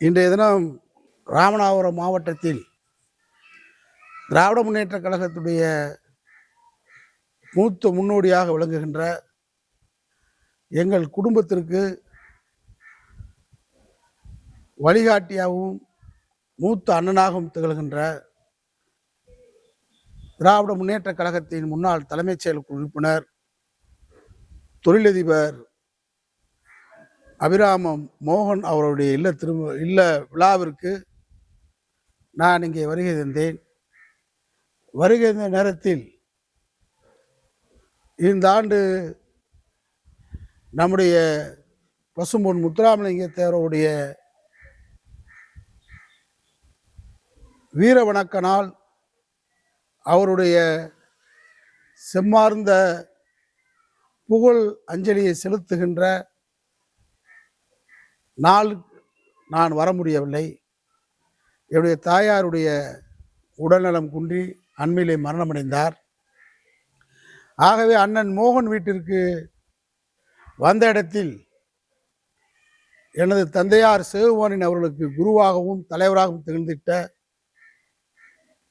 இன்றைய தினம் ராமநாதபுரம் மாவட்டத்தில் திராவிட முன்னேற்ற கழகத்துடைய மூத்த முன்னோடியாக விளங்குகின்ற எங்கள் குடும்பத்திற்கு வழிகாட்டியாகவும் மூத்த அண்ணனாகவும் திகழ்கின்ற திராவிட முன்னேற்ற கழகத்தின் முன்னாள் தலைமைச் செயலர் உறுப்பினர் தொழிலதிபர் அபிராமம் மோகன் அவருடைய இல்ல விழாவிற்கு நான் இங்கே வருகை தந்தேன். வருகை தந்த நேரத்தில் இந்த ஆண்டு நம்முடைய பசும்பொன் முத்துராமலிங்க தேவருடைய வீர வணக்க நாள், அவருடைய செம்மார்ந்த புகழ் அஞ்சலியை செலுத்துகின்ற நாள் நான் வர முடியவில்லை. என்னுடைய தாயாருடைய உடல்நலம் குன்றி அண்மையிலே மரணமடைந்தார். ஆகவே அண்ணன் மோகன் வீட்டிற்கு வந்த இடத்தில் எனது தந்தையார் சிவகுமாரின் அவர்களுக்கு குருவாகவும் தலைவராகவும் திகழ்ந்திட்ட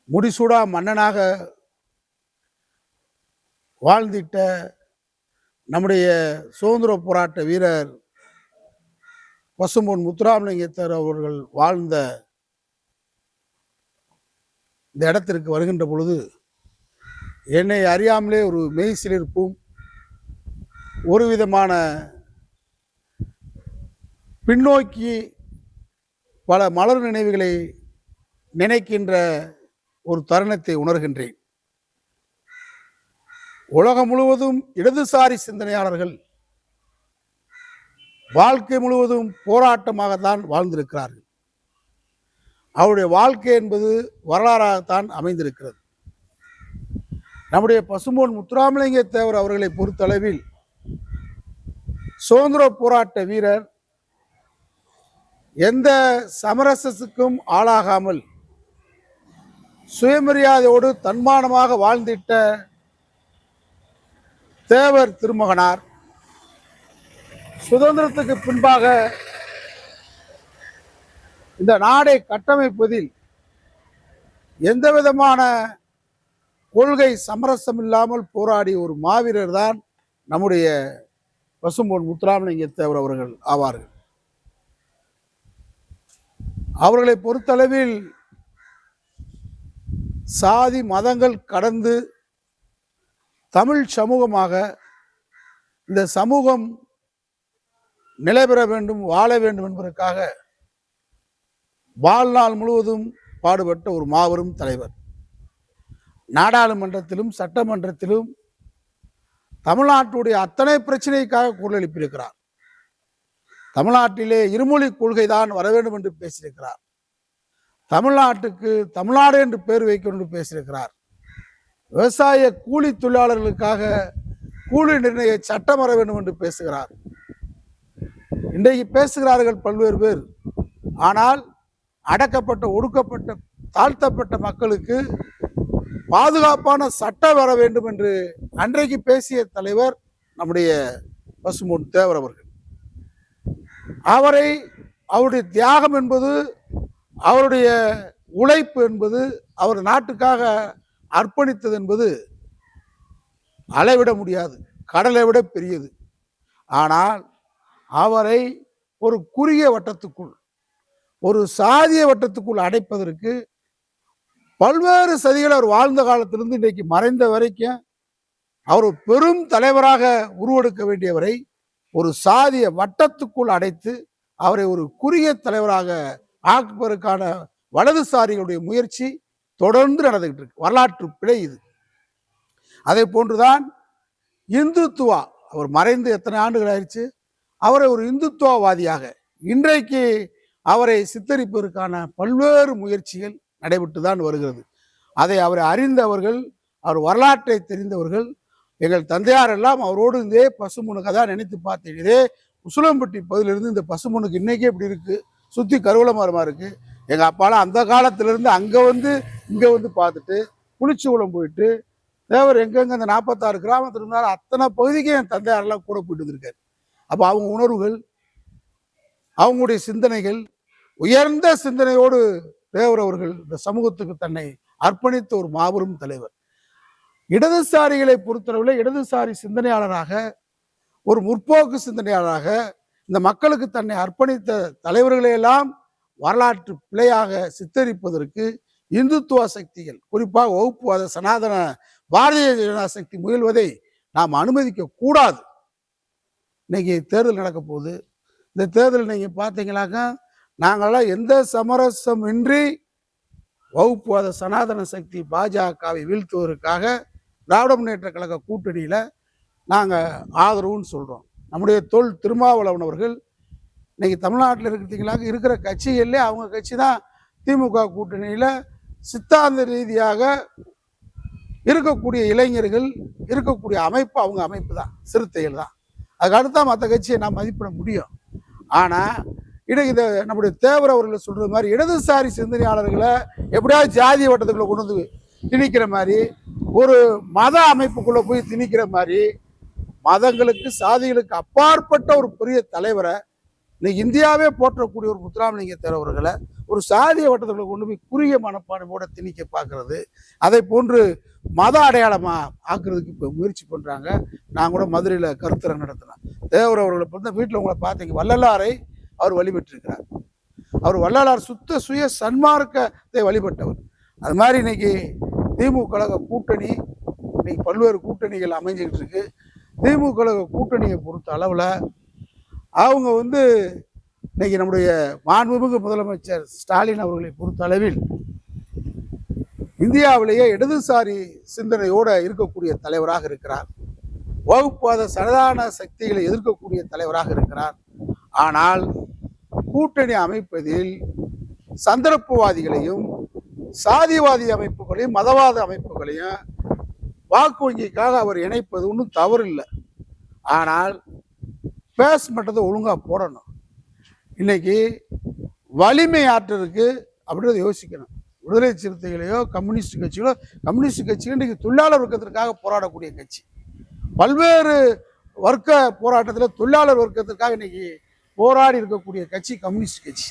முடிசூடா மன்னனாக வாழ்ந்திட்ட நம்முடைய சுதந்திர போராட்ட வீரர் பசும்பொன் முத்துராமலிங்கத்தர் அவர்கள் வாழ்ந்த இந்த இடத்திற்கு வருகின்ற பொழுது என்னை அறியாமலே ஒரு மெய்சிலிருப்பும் ஒரு விதமான பின்னோக்கி பல மலர் நினைவுகளை நினைக்கின்ற ஒரு தருணத்தை உணர்கின்றேன். உலகம் முழுவதும் இடதுசாரி சிந்தனையாளர்கள் வாழ்க்கை முழுவதும் போராட்டமாகத்தான் வாழ்ந்திருக்கிறார்கள். அவருடைய வாழ்க்கை என்பது வரலாறாகத்தான் அமைந்திருக்கிறது. நம்முடைய பசும்பொன் முத்துராமலிங்க தேவர் அவர்களை பொறுத்தளவில் சுதந்திர போராட்ட வீரர், எந்த சமரசத்துக்கும் ஆளாகாமல் சுயமரியாதையோடு தன்மானமாக வாழ்ந்திட்ட தேவர் திருமகனார். சுதந்திரத்துக்கு பின்பாக இந்த நாடை கட்டமைப்பதில் எந்த விதமான கொள்கை சமரசம் இல்லாமல் போராடிய ஒரு மாவீரர் தான் நம்முடைய பசும்பொன் முத்துராமலிங்க தேவர் அவர்கள் ஆவார்கள். அவர்களை பொறுத்தளவில் சாதி மதங்கள் கடந்து தமிழ் சமூகமாக இந்த சமூகம் நிலை பெற வேண்டும், வாழ வேண்டும் என்பதற்காக வாழ்நாள் முழுவதும் பாடுபட்ட ஒரு மாபெரும் தலைவர். நாடாளுமன்றத்திலும் சட்டமன்றத்திலும் தமிழ்நாட்டுடைய அத்தனை பிரச்சனைக்காக குரல் எழுப்பியிருக்கிறார். தமிழ்நாட்டிலே இருமொழி கொள்கை தான் வர வேண்டும் என்று பேசியிருக்கிறார். தமிழ்நாட்டுக்கு தமிழ்நாடு என்று பெயர் வைக்கணும் என்று பேசியிருக்கிறார். விவசாய கூலி தொழிலாளர்களுக்காக கூலி நிர்ணய சட்டம் வர வேண்டும் என்று பேசுகிறார். இன்றைக்கு பேசுகிறார்கள் பல்வேறு பேர். ஆனால் அடக்கப்பட்ட, ஒடுக்கப்பட்ட, தாழ்த்தப்பட்ட மக்களுக்கு பாதுகாப்பான சட்டம் வர வேண்டும் என்று அன்றைக்கு பேசிய தலைவர் நம்முடைய பசும்பொன் தேவர் அவர்கள். அவருடைய தியாகம் என்பது, அவருடைய உழைப்பு என்பது, அவர் நாட்டுக்காக அர்ப்பணித்தது என்பது அளவிட முடியாது, கடலை விட பெரியது. ஆனால் அவரை ஒரு குறுகிய வட்டத்துக்குள், ஒரு சாதிய வட்டத்துக்குள் அடைப்பதற்கு பல்வேறு சதிகள் அவர் வாழ்ந்த காலத்திலிருந்து இன்றைக்கு மறைந்த வரைக்கும் அவர் பெரும் தலைவராக உருவெடுக்க வேண்டியவரை ஒரு சாதிய வட்டத்துக்குள் அடைத்து அவரை ஒரு குறுகிய தலைவராக ஆக்குவதற்கான வலதுசாரிகளுடைய முயற்சி தொடர்ந்து நடந்துகிட்டு இருக்கு. வரலாற்று பிழை இது. அதை போன்றுதான் இந்துத்துவா, அவர் மறைந்து எத்தனை ஆண்டுகள் ஆயிடுச்சு, அவரை ஒரு இந்துத்துவவாதியாக இன்றைக்கு அவரை சித்தரிப்பதற்கான பல்வேறு முயற்சிகள் நடைபெற்று தான் வருகிறது. அதை அவரை அறிந்தவர்கள், அவர் வரலாற்றை தெரிந்தவர்கள், எங்கள் தந்தையார் எல்லாம் அவரோடு இதே பசும்பொனுக்கு தான் நினைத்து பார்த்தேன். இதே உசுலம்பட்டி பகுதியிலிருந்து இந்த பசும்பொனுக்கு இன்னைக்கே இப்படி இருக்கு, சுற்றி கருவள மரமாக இருக்கு. எங்கள் அப்பாலாம் அந்த காலத்திலிருந்து அங்கே வந்து இங்கே வந்து பார்த்துட்டு புளிச்சூளம் போயிட்டு தேவர் எங்கெங்க அந்த 46 கிராமத்தில் இருந்தாலும் அத்தனை பகுதிக்கும் என் தந்தையாரெல்லாம் கூட போயிட்டு வந்திருக்காரு. அப்போ அவங்க உணர்வுகள், அவங்களுடைய சிந்தனைகள் உயர்ந்த சிந்தனையோடு தேவர் அவர்கள் இந்த சமூகத்துக்கு தன்னை அர்ப்பணித்த ஒரு மாபெரும் தலைவர். இடதுசாரிகளை பொறுத்தளவில் இடதுசாரி சிந்தனையாளராக, ஒரு முற்போக்கு சிந்தனையாளராக இந்த மக்களுக்கு தன்னை அர்ப்பணித்த தலைவர்களையெல்லாம் வரலாற்று பிழையாக சித்தரிப்பதற்கு இந்துத்துவ சக்திகள், குறிப்பாக வகுப்புவாத சனாதன பாரதிய ஜனதா சக்தி முயல்வதை நாம் அனுமதிக்க கூடாது. இன்னைக்கு தேர்தல் நடக்க போகுது. இந்த தேர்தல் நீங்க பார்த்தீங்கன்னாக்கா, நாங்களாம் எந்த சமரசம் இன்றி வகுப்புவாத சனாதன சக்தி பாஜகவை வீழ்த்துவதற்காக திராவிட முன்னேற்ற கழக கூட்டணியில நாங்க ஆதரவுன்னு சொல்றோம். நம்முடைய தொல் திருமாவளவன் அவர்கள் இன்னைக்கு தமிழ்நாட்டில் இருக்கிற கட்சிகள்ல அவங்க கட்சி தான் திமுக கூட்டணியில சித்தாந்த ரீதியாக இருக்கக்கூடிய இளைஞர்கள் இருக்கக்கூடிய அமைப்பு அவங்க அமைப்பு தான், சிறுத்தைகள் தான். அதுக்கு அடுத்தா மற்ற கட்சியை நாம் மதிப்பிட முடியும். ஆனா இன்னைக்கு இந்த நம்முடைய தேவர் அவர்கள் சொல்றது மாதிரி இடதுசாரி சிந்தனையாளர்களை எப்படியாவது ஜாதிய வட்டத்துக்குள்ள கொண்டு வந்து திணிக்கிற மாதிரி, ஒரு மத அமைப்புக்குள்ள போய் திணிக்கிற மாதிரி, மதங்களுக்கு சாதிகளுக்கு அப்பாற்பட்ட ஒரு பெரிய தலைவரை இன்னைக்கு இந்தியாவே போற்றக்கூடிய ஒரு முத்துராமலிங்க தேவர்களை ஒரு சாதிய வட்டத்துக்குள்ள கொண்டு போய் குறுகிய மனப்பான்மையோட திணிக்க பார்க்கறது, அதை போன்று மத அடையாளமா ஆக்குறதுக்கு இப்போ முயற்சி பண்றாங்க. நான் கூட மதுரையில் கருத்தரங்கு நடத்தினேன். தேவர் அவர்களை பொறுத்த வீட்டில் உங்களை பார்த்தீங்க, வள்ளலாரை அவர் வழிபட்டிருக்கிறார். அவர் வள்ளலார் சுத்த சுய சன்மார்க்கத்தை வழிபட்டவர். அது மாதிரி இன்னைக்கு திமுக கழக கூட்டணி இன்னைக்கு பல்வேறு கூட்டணிகள் அமைஞ்சுக்கிட்டு இருக்கு. திமுக கழக கூட்டணியை பொறுத்த அளவில் அவங்க இன்னைக்கு நம்முடைய மாண்புமிகு முதலமைச்சர் ஸ்டாலின் அவர்களை பொறுத்த அளவில் இந்தியாவிலேயே இடதுசாரி சிந்தனையோட இருக்கக்கூடிய தலைவராக இருக்கிறார். வகுப்புவாத சனாதன சக்திகளை எதிர்க்கக்கூடிய தலைவராக இருக்கிறார். ஆனால் கூட்டணி அமைப்பதில் சந்தர்ப்பவாதிகளையும் சாதிவாதி அமைப்புகளையும் மதவாத அமைப்புகளையும் வாக்கு வங்கிக்காக அவர் இணைப்பது ஒன்றும் தவறு இல்லை. ஆனால் பேஸ் மட்டத்தை ஒழுங்கா போடணும். இன்னைக்கு வலிமை ஆற்றலுக்கு அப்படின்றத யோசிக்கணும். விடுதலை சிறுத்தைகளையோ கம்யூனிஸ்ட் கட்சிகளோ இன்னைக்கு தொழிலாளர் வர்க்கத்திற்காக போராடக்கூடிய கட்சி. பல்வேறு வர்க்க போராட்டத்தில் தொழிலாளர் வர்க்கத்திற்காக இன்னைக்கு போராடி இருக்கக்கூடிய கட்சி கம்யூனிஸ்ட் கட்சி.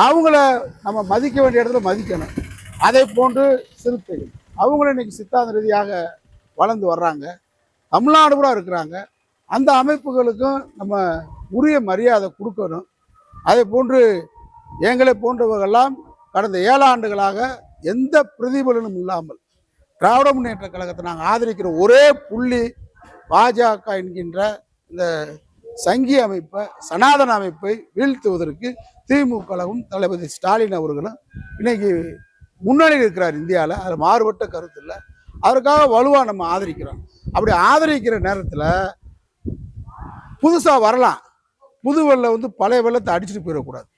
அவங்கள நம்ம மதிக்க வேண்டிய இடத்துல மதிக்கணும். அதை போன்று சிறுத்தைகள் அவங்கள இன்னைக்கு சித்தாந்த ரீதியாக வளர்ந்து வர்றாங்க, தமிழ்நாடு கூட இருக்கிறாங்க. அந்த அமைப்புகளுக்கும் நம்ம உரிய மரியாதை கொடுக்கணும். அதே போன்று எங்களை போன்றவர்கள்லாம் கடந்த 7 ஆண்டுகளாக எந்த பிரதிபலனும் இல்லாமல் திராவிட முன்னேற்ற கழகத்தை நாங்கள் ஆதரிக்கிற ஒரே புள்ளி பாஜக என்கின்ற இந்த சங்கி அமைப்பை, சனாதன அமைப்பை வீழ்த்துவதற்கு திமுக கழகம் தளபதி ஸ்டாலின் அவர்களும் இன்னைக்கு முன்னணியில் இருக்கிறார் இந்தியாவில். அது மாறுபட்ட கருத்து இல்லை. அதற்காக வலுவாக நம்ம ஆதரிக்கிறோம். அப்படி ஆதரிக்கிற நேரத்தில் புதுசாக வரலாம், புது வெள்ளம் பழைய வெள்ளத்தை அடிச்சுட்டு போயிடக்கூடாது.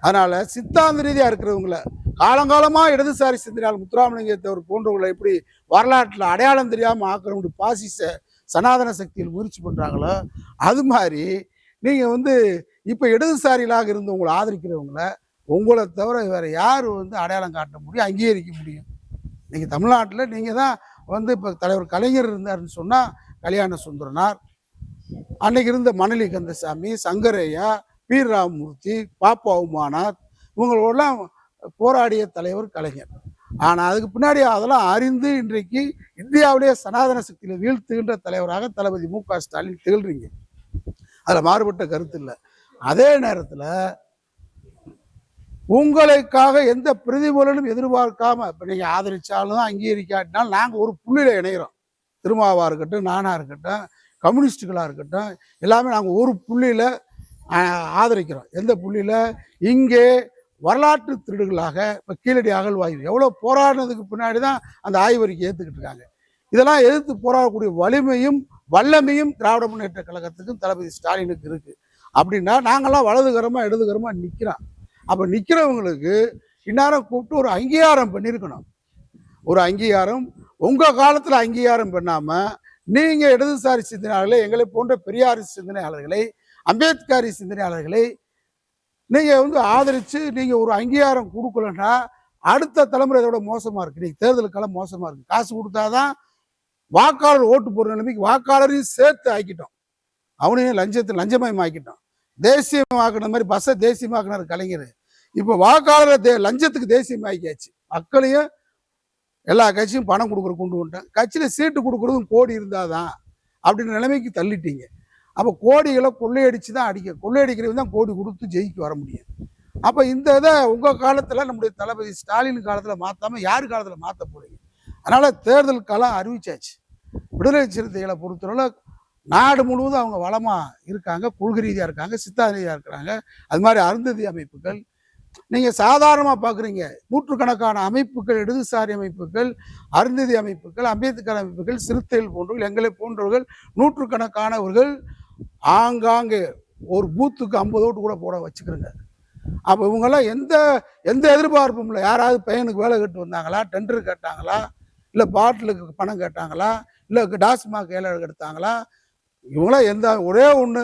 அதனால சித்தாந்த ரீதியாக இருக்கிறவங்கள காலங்காலமாக இடதுசாரி சிந்தனையாளர் முத்துராமலிங்கத்தவர் போன்றவங்களை எப்படி வரலாற்றில் அடையாளம் தெரியாமல் ஆக்கிற பாசிச சனாதன சக்தியில் முயற்சி பண்ணுறாங்களோ, அது மாதிரி நீங்கள் இப்போ இடதுசாரிகளாக இருந்தவங்களை ஆதரிக்கிறவங்கள உங்களை தவிர வேறு யார் அடையாளம் காட்ட முடியும், அங்கீகரிக்க முடியும்? இன்னைக்கு தமிழ்நாட்டில் நீங்கள் தான் இப்போ தலைவர் கலைஞர் இருந்தாருன்னு சொன்னால் கல்யாண சுந்தரனார், அன்னைக்கு இருந்த மணலி கந்தசாமி, சங்கரையா, பி ராமமூர்த்தி, பாப்பா உமானாத், இவங்களோடலாம் போராடிய தலைவர் கலைஞர். ஆனால் அதுக்கு பின்னாடி அதெல்லாம் அறிந்து இன்றைக்கு இந்தியாவிலேயே சனாதன சக்தியில் வீழ்த்துகின்ற தலைவராக தளபதி மு.க. ஸ்டாலின் திகழ்றீங்க. அதில் மாறுபட்ட கருத்து இல்லை. அதே நேரத்தில் உங்களுக்காக எந்த பிரதிபலனும் எதிர்பார்க்காம இப்போ நீங்கள் ஆதரித்தாலும் அங்கீகரிக்காட்டினாலும் நாங்கள் ஒரு புள்ளியில் இணைகிறோம். திருமாவா இருக்கட்டும், நானா இருக்கட்டும், கம்யூனிஸ்டுகளாக இருக்கட்டும், எல்லாமே நாங்கள் ஒரு புள்ளியில் ஆதரிக்கிறோம். எந்த புள்ளியில்? இங்கே வரலாற்று திருடுகளாக இப்போ கீழடி அகழ்வாய்வு எவ்வளோ போராடினதுக்கு பின்னாடி தான் அந்த ஆய்வறிக்கை ஏற்றுக்கிட்டு இருக்காங்க. இதெல்லாம் எதிர்த்து போராடக்கூடிய வலிமையும் வல்லமையும் திராவிட முன்னேற்ற கழகத்துக்கும் தளபதி ஸ்டாலினுக்கு இருக்குது. அப்படின்னா நாங்கள்லாம் வலதுகரமாக இடதுகரமாக நிற்கிறோம். அப்போ நிற்கிறவங்களுக்கு இந்நேரம் கூப்பிட்டு ஒரு அங்கீகாரம் பண்ணியிருக்கணும். ஒரு அங்கீகாரம் உங்கள் காலத்தில் அங்கீகாரம் பண்ணாமல் நீங்கள் இடதுசாரி சிந்தனையாளர்களை, எங்களை போன்ற பெரியாரி சிந்தனையாளர்களை, அம்பேத்கரி சிந்தனையாளர்களை நீங்கள் ஆதரித்து நீங்கள் ஒரு அங்கீகாரம் கொடுக்கலன்னா அடுத்த தலைமுறை இதோட மோசமாக இருக்குது. இன்னைக்கு தேர்தலுக்கெல்லாம் மோசமாக இருக்குது. காசு கொடுத்தாதான் வாக்காளர் ஓட்டு போடுற நிலைமைக்கு வாக்காளரையும் சேர்த்து ஆக்கிட்டோம். அவனையும் லஞ்சமயம் ஆக்கிட்டோம். தேசியமாக்கின மாதிரி பஸ்ஸை தேசியமாக்கினார் கலைஞர். இப்போ வாக்காளரை லஞ்சத்துக்கு தேசியமாக்கியாச்சு. மக்களையும் எல்லா கட்சியும் பணம் கொடுக்குற கொண்டு வந்துட்டாங்க. கட்சியில் சீட்டு கொடுக்குறதும் கோடி இருந்தாதான் அப்படின்னு நிலைமைக்கு தள்ளிட்டீங்க. அப்போ கோடிகளை கொள்ளையடிச்சு தான் கொள்ளையடிக்கிறவங்க தான் கோடி கொடுத்து ஜெயிக்க வர முடியும். அப்போ இந்த இதை உங்கள் காலத்தில் நம்முடைய தளபதி ஸ்டாலின் காலத்தில் மாற்றாமல் யார் காலத்தில் மாற்ற போறீங்க? அதனால் தேர்தல் களம் அறிவிச்சாச்சு. விடுதலை சிறுத்தைகளை பொறுத்தவரை நாடு முழுவதும் அவங்க வளமாக இருக்காங்க, கொள்கை ரீதியாக இருக்காங்க, சித்தாந்த ரீதியாக இருக்கிறாங்க. அது மாதிரி அருந்ததி அமைப்புகள் நீங்கள் சாதாரணமாக பார்க்குறீங்க. நூற்றுக்கணக்கான அமைப்புகள், இடதுசாரி அமைப்புகள், அருந்ததி அமைப்புகள், அம்பேத்கர் அமைப்புகள், சிறுத்தைகள் போன்றவர்கள், எங்களை போன்றவர்கள் நூற்றுக்கணக்கானவர்கள் ஆங்காங்கே ஒரு பூத்துக்கு 50 ஓட்டு கூட போட வச்சுக்கிறோங்க. அப்போ இவங்கெல்லாம் எந்த எந்த எதிர்பார்ப்பும் இல்லை. யாராவது பையனுக்கு வேலை கேட்டு வந்தாங்களா, டெண்டர் கேட்டாங்களா, இல்லை பாட்டிலுக்கு பணம் கேட்டாங்களா, இல்லை டாஸ்மாக் வேலை எடுத்தாங்களா? இவங்களாம் எந்த ஒரே ஒன்று,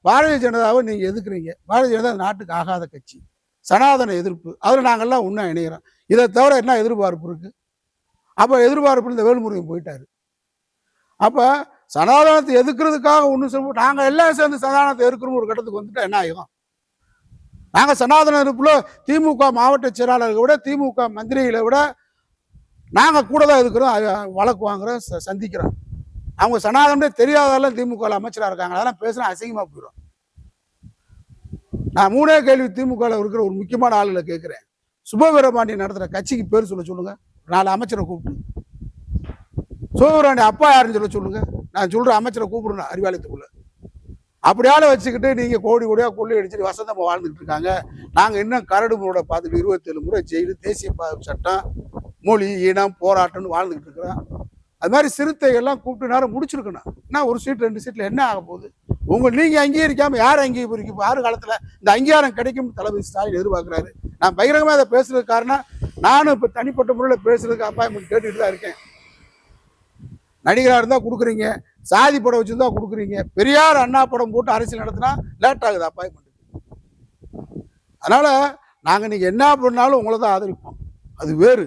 பாரதிய ஜனதாவை நீங்கள் எதிர்க்கிறீங்க. பாரதிய ஜனதா நாட்டுக்கு ஆகாத கட்சி, சனாதன எதிர்ப்பு, அதில் நாங்கள்லாம் ஒன்றா இணைகிறோம். இதை தவிர என்ன எதிர்பார்ப்பு இருக்குது? அப்போ எதிர்பார்ப்பு இந்த வேல்முருகன் போயிட்டார். அப்போ சனாதனத்தை எதிர்க்கிறதுக்காக ஒன்று சொல்லுவோம், நாங்கள் எல்லாம் சேர்ந்து சனாதனத்தை எதிர்க்கிறோம் ஒரு கட்டத்துக்கு வந்துட்டா என்ன ஆகும்? நாங்கள் சனாதன எதிர்ப்பில் திமுக மாவட்ட செயலாளர்களை விட, திமுக மந்திரிகளை விட நாங்கள் கூட தான் எதிர்க்கிறோம், வழக்கு வாங்குறோம், சந்திக்கிறோம். அவங்க சனாதனமே தெரியாதாலும் திமுக அமைச்சராக இருக்காங்க, அதெல்லாம் பேசுனா அசிங்கமாக போயிடும். நான் 3 கேள்வி திமுக இருக்கிற ஒரு முக்கியமான ஆளுகளை கேட்குறேன். சுபவீரபாண்டியன் நடத்துகிற கட்சிக்கு பேர் சொல்லுங்க. 4 அமைச்சரை கூப்பிட்டு சுபவீரபாண்டியன் அப்பா யாருன்னு சொல்லுங்க. நான் சொல்ற அமைச்சரை கூப்பிடுறேன் அறிவாலயத்துக்குள்ள. அப்படியால வச்சுக்கிட்டு நீங்க கோடி கோடியா கொள்ளை அடிச்சுட்டு வசந்தமா வாழ்ந்துட்டு இருக்காங்க. நாங்க இன்னும் கரடு முறையோட பார்த்துட்டு 27 முறை ஜெயிலு, தேசிய பாதுகாப்பு சட்டம், மொழி இனம் போராட்டம்னு வாழ்ந்துகிட்டு இருக்கிறோம். அது மாதிரி சிறுத்தைகள்லாம் கூப்பிட்டு நேரம் முடிச்சிருக்கணும். ஏன்னா ஒரு சீட் 2 சீட்ல என்ன ஆக போகுது? நீங்க அங்கீகரிக்காம யார் அங்கீகரிக்கும்? ஆறு காலத்துல இந்த அங்கீகாரம் கிடைக்கும் தளபதி ஸ்டாலின் எதிர்பார்க்கிறாரு. நான் பகிரங்கமா அதை பேசுறது காரணம், நானும் இப்ப தனிப்பட்ட முறையில் பேசுறதுக்கு அப்பாயின்மெண்ட் கேட்டுட்டு தான் இருக்கேன். நடிகராக இருந்தால் கொடுக்குறீங்க, சாதி படம் வச்சுருந்தா கொடுக்குறீங்க, பெரியார் அண்ணா படம் போட்டு அரசியல் நடத்தினா லேட் ஆகுது அப்பாயின்மெண்ட். அதனால் நாங்கள் நீங்கள் என்ன பண்ணாலும் உங்களை தான் ஆதரிப்போம். அது வேறு.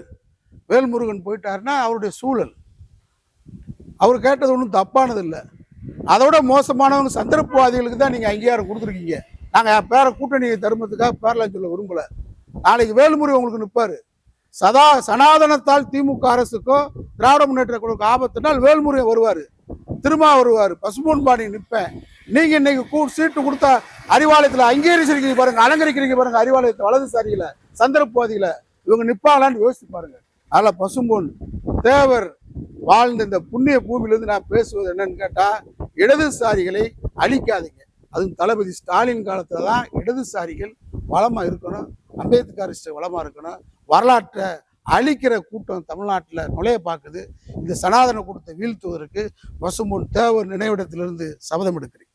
வேல்முருகன் போயிட்டாருன்னா அவருடைய சூழல், அவர் கேட்டது ஒன்றும் தப்பானது இல்லை. அதோட மோசமானவங்க சந்தர்ப்பவாதிகளுக்கு தான் நீங்கள் அங்கீகாரம் கொடுத்துருக்கீங்க. நாங்கள் பேர கூட்டணி தருமத்துக்காக பேரலாம் சொல்ல விரும்பலை. நாளைக்கு வேல்முருகன் உங்களுக்கு நிற்பார். சனாதனத்தால் திமுக அரசுக்கும் திராவிட முன்னேற்ற குழுக்கு ஆபத்துனால் வேல்முருகன் வருவார், திரும்ப வருவார், பசும்பொன் பாண்டி நிற்பேன். நீங்க இன்னைக்கு சீட்டு கொடுத்தா அறிவாலயத்தில் அங்கீகரிச்சிருக்கீங்க பாருங்க, அலங்கரிக்கிறீங்க பாருங்க அறிவாலயத்தை, வலதுசாரிகளை சந்தர்ப்பவாதிகளை இவங்க நிற்பாங்களான்னு யோசிச்சு பாருங்க. அதில் பசும்பொன் தேவர் வாழ்ந்த இந்த புண்ணிய பூமியிலிருந்து நான் பேசுவது என்னன்னு கேட்டா, இடதுசாரிகளை அழிக்காதீங்க. அதுவும் தளபதி ஸ்டாலின் காலத்துல தான் இடதுசாரிகள் வளமா இருக்கணும், அம்பேத்கரிஸ்ட் வளமா இருக்கணும். வரலாற்றை அழிக்கிற கூட்டம் தமிழ்நாட்டில் நுழைய பார்க்குது. இந்த சனாதன கூட்டத்தை வீழ்த்துவதற்கு பசும்பொன் தேவர் நினைவிடத்திலிருந்து சபதம் எடுக்கிறேன்.